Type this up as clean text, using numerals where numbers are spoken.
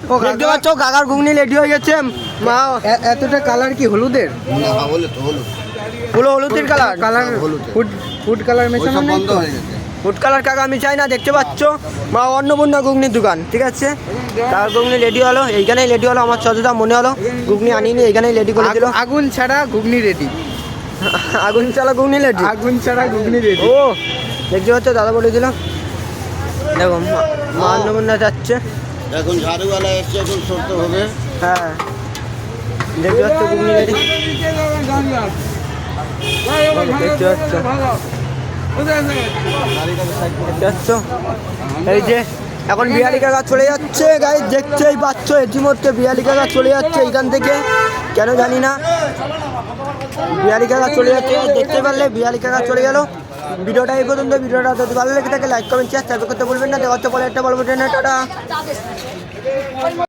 দেখতে পাচ্ছ কাকার ঘুগনি রেডি হয়ে গেছে। মা এতটা কালার কি হলুদের? পুরো হলুদের কালার ফুড কালার মেশানো নেই তো? ফুড কালার কাকা আমি চাই না। দেখতে পাচ্ছ মা অন্নপূর্ণা ঘুগনির দোকান, ঠিক আছে। তার ঘুগনি রেডি হলো, এইখানেই রেডি হলো। আমার যতটা মনে হলো ঘুগনি আনিনি, এইখানেই রেডি করে দিল। আগুন ছাড়া ঘুগনি রেডি। আগুন ছাড়া ঘুগনি রেডি। আগুন ছাড়া ঘুগনি রেডি। ও দেখতে পাচ্ছ দাদা বলে দিল। দেখো মা অন্নপূর্ণা যাচ্ছে এখন, ঝাড়ুওয়ালা এসছে, এখন সরতে হবে। হ্যাঁ দেখতে পাচ্ছ ঘুগনি রেডি। দেখতে পাচ্ছ এই যে এখন বিহারি কাকা চলে যাচ্ছে। গাইস দেখতেই পাচ্ছ ইতিমধ্যে বিহারি কাকা চলে যাচ্ছে এইখান থেকে, কেন জানি না বিহারি কাকা চলে যাচ্ছে। দেখতে পারলে বিহারি কাকা চলে গেল। ভিডিওটা এই পর্যন্ত। ভিডিওটা যদি ভালো লেগে থাকে লাইক কমেন্ট শেয়ার করতে ভুলবেন না। দেখা হচ্ছে পরে একটা বলবো টাটা।